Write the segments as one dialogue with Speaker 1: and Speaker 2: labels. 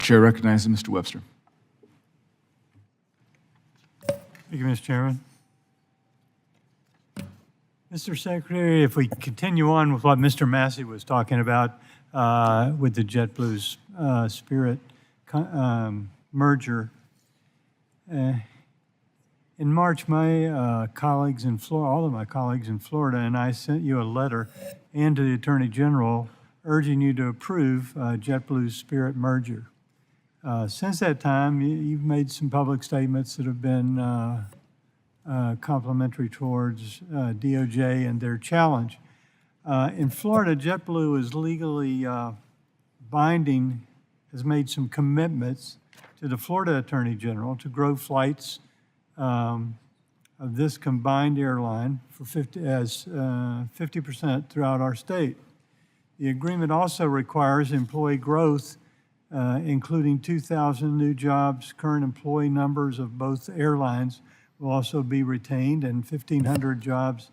Speaker 1: Chair recognizes Mr. Webster.
Speaker 2: Thank you, Mr. Chairman. Mr. Secretary, if we continue on with what Mr. Massey was talking about with the JetBlue-Spirit merger, in March, my colleagues in Florida, all of my colleagues in Florida, and I sent you a letter and to the Attorney General urging you to approve JetBlue-Spirit merger. Since that time, you've made some public statements that have been complimentary towards DOJ and their challenge. In Florida, JetBlue is legally binding, has made some commitments to the Florida Attorney General to grow flights of this combined airline for 50% throughout our state. The agreement also requires employee growth, including 2,000 new jobs. Current employee numbers of both airlines will also be retained, and 1,500 jobs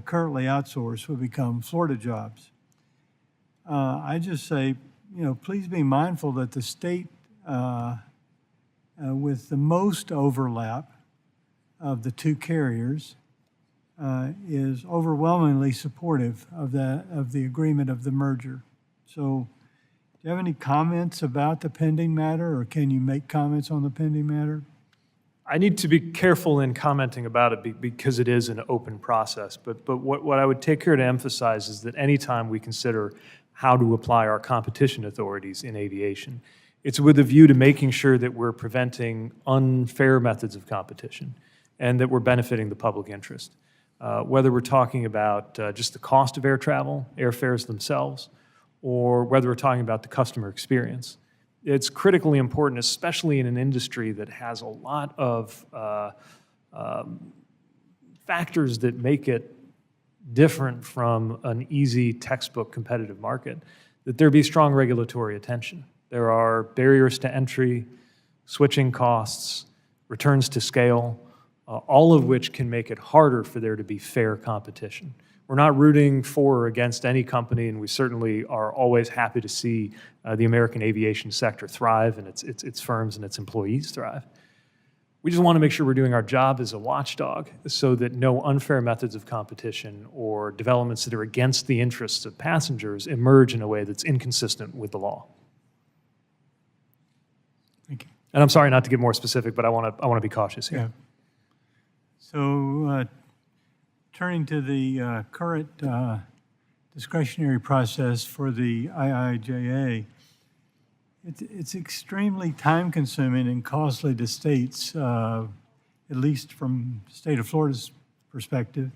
Speaker 2: currently outsourced will become Florida jobs. I just say, please be mindful that the state with the most overlap of the two carriers is overwhelmingly supportive of the agreement of the merger. So, do you have any comments about the pending matter, or can you make comments on the pending matter?
Speaker 3: I need to be careful in commenting about it because it is an open process. But what I would take care to emphasize is that anytime we consider how to apply our competition authorities in aviation, it's with a view to making sure that we're preventing unfair methods of competition and that we're benefiting the public interest. Whether we're talking about just the cost of air travel, airfares themselves, or whether we're talking about the customer experience. It's critically important, especially in an industry that has a lot of factors that make it different from an easy textbook competitive market, that there be strong regulatory attention. There are barriers to entry, switching costs, returns to scale, all of which can make it harder for there to be fair competition. We're not rooting for or against any company, and we certainly are always happy to see the American aviation sector thrive and its firms and its employees thrive. We just want to make sure we're doing our job as a watchdog so that no unfair methods of competition or developments that are against the interests of passengers emerge in a way that's inconsistent with the law.
Speaker 2: Thank you.
Speaker 3: And I'm sorry not to get more specific, but I want to be cautious here.
Speaker 2: Yeah. So, turning to the current discretionary process for the IIJA, it's extremely time-consuming and costly to states, at least from the state of Florida's perspective.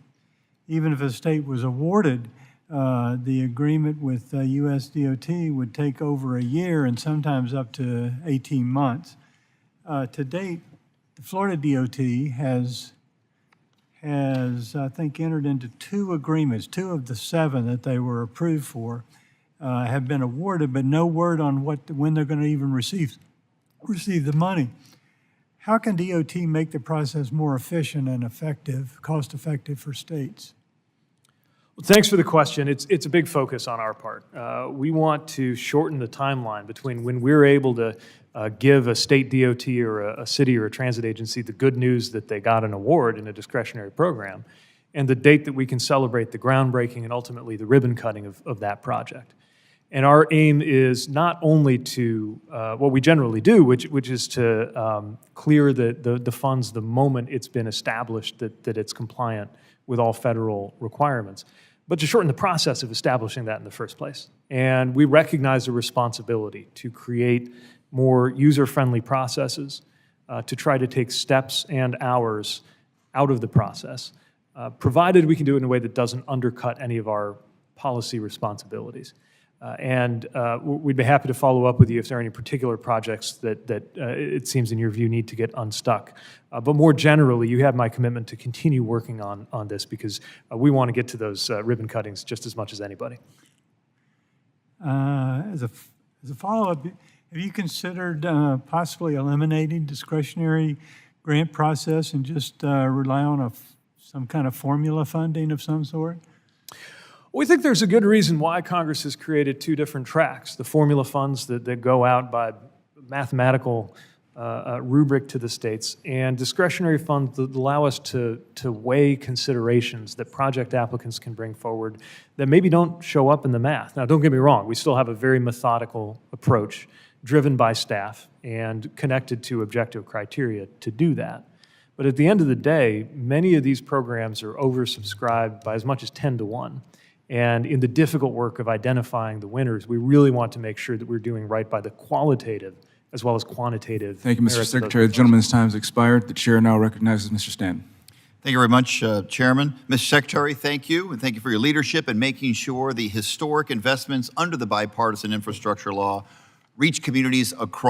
Speaker 2: Even if a state was awarded, the agreement with US DOT would take over a year and sometimes up to 18 months. To date, the Florida DOT has, I think, entered into 2 agreements. 2 of the 7 that they were approved for have been awarded, but no word on when they're going to even receive the money. How can DOT make the process more efficient and effective, cost-effective for states?
Speaker 3: Well, thanks for the question. It's a big focus on our part. We want to shorten the timeline between when we're able to give a state DOT or a city or a transit agency the good news that they got an award in a discretionary program, and the date that we can celebrate the groundbreaking and ultimately the ribbon cutting of that project. And our aim is not only to, what we generally do, which is to clear the funds the moment it's been established that it's compliant with all federal requirements, but to shorten the process of establishing that in the first place. And we recognize the responsibility to create more user-friendly processes, to try to take steps and hours out of the process, provided we can do it in a way that doesn't undercut any of our policy responsibilities. And we'd be happy to follow up with you if there are any particular projects that it seems in your view need to get unstuck. But more generally, you have my commitment to continue working on this because we want to get to those ribbon cuttings just as much as anybody.
Speaker 2: As a follow-up, have you considered possibly eliminating discretionary grant process and just rely on some kind of formula funding of some sort?
Speaker 3: We think there's a good reason why Congress has created 2 different tracks. The formula funds that go out by mathematical rubric to the states, and discretionary funds that allow us to weigh considerations that project applicants can bring forward that maybe don't show up in the math. Now, don't get me wrong, we still have a very methodical approach driven by staff and connected to objective criteria to do that. But at the end of the day, many of these programs are oversubscribed by as much as 10 to 1. And in the difficult work of identifying the winners, we really want to make sure that we're doing right by the qualitative as well as quantitative.
Speaker 1: Thank you, Mr.
Speaker 3: merits of those
Speaker 1: Secretary. The gentleman's time has expired. The chair now recognizes Mr. Stanton.
Speaker 4: Thank you very much, Chairman. Mr. Secretary, thank you, and thank you for your leadership in making sure the historic investments under the bipartisan infrastructure law reach communities across